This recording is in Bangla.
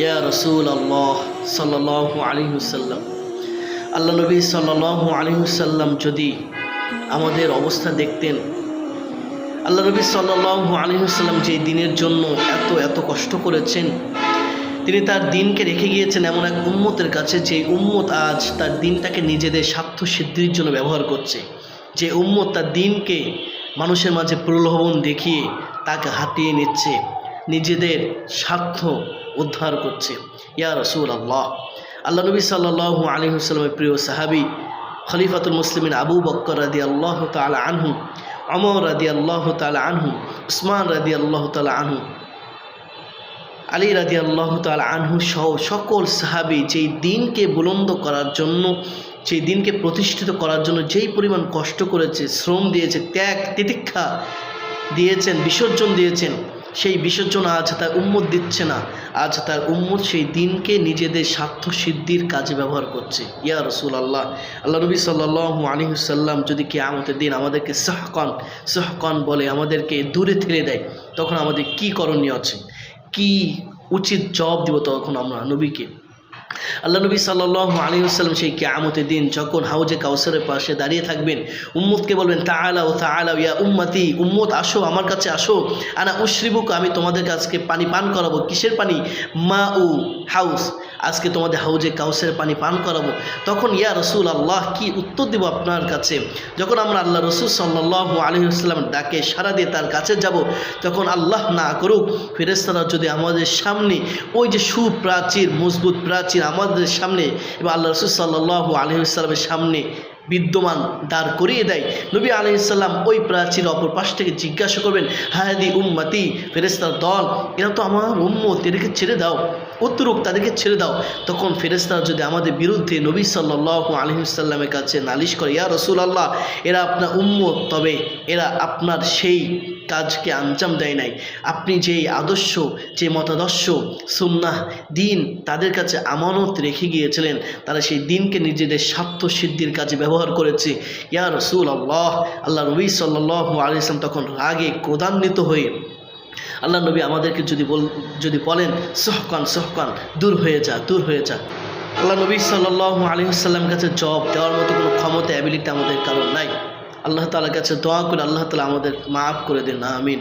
ইয়া রসুল আল্লাহ সাল্লাল্লাহু আলাইহি ওয়াসাল্লাম, আল্লাহ নবী সাল্লাল্লাহু আলাইহি ওয়াসাল্লাম যদি আমাদের অবস্থা দেখতেন, আল্লাহ নবী সাল্লাল্লাহু আলাইহি ওয়াসাল্লাম যে দিনের জন্য এত কষ্ট করেছেন, তিনি তার দিনকে রেখে গিয়েছেন এমন এক উম্মতের কাছে, যে উম্মত আজ তার দিনটাকে নিজেদের স্বার্থ সিদ্ধির জন্য ব্যবহার করছে, যে উম্মত তার দিনকে মানুষের মাঝে প্রলোভন দেখিয়ে তাকে হাতিয়ে নিচ্ছে, নিজেদের স্বার্থ উদ্ধার করছে। ইয়া রাসূল আল্লাহ, আল্লাহ নবী সাল্লাল্লাহু আলাইহি ওয়াসাল্লামের প্রিয় সাহাবী খলিফাতুল মুসলিমিন আবু বকর রাদিয়াল্লাহু তাআলা আনহু, ওমর রাদিয়াল্লাহু তাআলা আনহু, উসমান রাদিয়াল্লাহু তাআলা আনহু, আলী রাদিয়াল্লাহু তাআলা আনহু সহ সকল সাহাবী যেই দিনকে বুলন্দ করার জন্য, সেই দিনকে প্রতিষ্ঠিত করার জন্য যেই পরিমাণ কষ্ট করেছে, শ্রম দিয়েছে, ত্যাগ তিতিক্ষা দিয়েছেন, বিসর্জন দিয়েছেন, সেই বিসর্জন আজ তার উম্মত দিচ্ছে না। আজ তার উম্মত সেই দিনকে নিজেদের স্বার্থ সিদ্ধির কাজে ব্যবহার করছে। ইয়া রাসূলুল্লাহ, আল্লাহ নবী সাল্লাল্লাহু আলাইহি ওয়াসাল্লাম যদি কিয়ামতের দিন আমাদেরকে সাহকান বলে আমাদেরকে দূরে ঠেলে দেয়, তখন আমাদের কি করণীয় আছে, কি উচিত জবাব দিব তখন আমরা নবীকে? আল্লাহ নবী সাল্লাল্লাহু আলাইহি ওয়াসাল্লাম সেই কিয়ামতের দিন যখন হাউজে কাউসারের পাশে দাঁড়িয়ে থাকবেন, উম্মতকে বলবেন তাআলাউ তাআলাউ ইয়া উম্মতি, উম্মত আসো, আমার কাছে আসো, আনা উশরিবুক, আমি তোমাদের কাছে পানি পান করাবো। কিসের পানি? মাউ হাউস, আজকে তোমাদের হাউজে কাউসারের পানি পান করাবো। তখন ইয়া রাসূল আল্লাহ, কি উত্তর দেব আপনার কাছে? যখন আমরা আল্লাহ রাসূল সাল্লাল্লাহু আলাইহি ওয়াসাল্লাম ডাকে সাড়া দিয়ে তার কাছে যাব, তখন আল্লাহ না করুক ফেরেশতারা যদি আমাদের সামনে ওই যে সুপ্রাচীর মজবুত প্রাচীর আমাদের সামনে এবং আল্লাহ রাসূল সাল্লাল্লাহু আলাইহি ওয়াসাল্লামের সামনে বিদ্যমান দাঁড় করিয়ে দেয়, নবী আলাইহিস সালাম ওই প্রাচীর অপর পাশ থেকে জিজ্ঞাসা করবেন, হাদি উম্মতি, ফেরেশতার দল, এরা তো আমার উম্মত, এদেরকে ছেড়ে দাও, অতরুক তাদেরকে ছেড়ে দাও। তখন ফেরেশতারা যদি আমাদের বিরুদ্ধে নবী সাল্লাল্লাহু আলাইহি ওয়াসাল্লামের কাছে নালিশ করে, ইয়া রাসূলুল্লাহ, এরা আপনার উম্মত, তবে এরা আপনার সেই কাজকে আঞ্জাম দেয় নাই, আপনি যেই আদর্শ, যে মতাদর্শ, সুন্নাহ, দিন তাদের কাছে আমানত রেখে গিয়েছিলেন, তারা সেই দিনকে নিজেদের স্বার্থ সিদ্ধির কাজে ব্যবহার করেছে। ইয়া রাসূলুল্লাহ, আল্লাহ নবী সাল্লাল্লাহু আলাইহি ওয়াসাল্লাম তখন রাগে ক্রোধান্বিত হয়ে আল্লাহ নবী আমাদেরকে যদি বলেন সহকান, দূর হয়ে যা, আল্লাহ নবী সাল্লাল্লাহু আলাইহি ওয়াসাল্লামের কাছে জবাব দেওয়ার মতো কোনো ক্ষমতা, অ্যাবিলিটি আমাদের কারণ নাই। আল্লাহ তাআলার কাছে দোয়া করে আল্লাহ তাআলা আমাদের মাফ করে দেন, আমিন।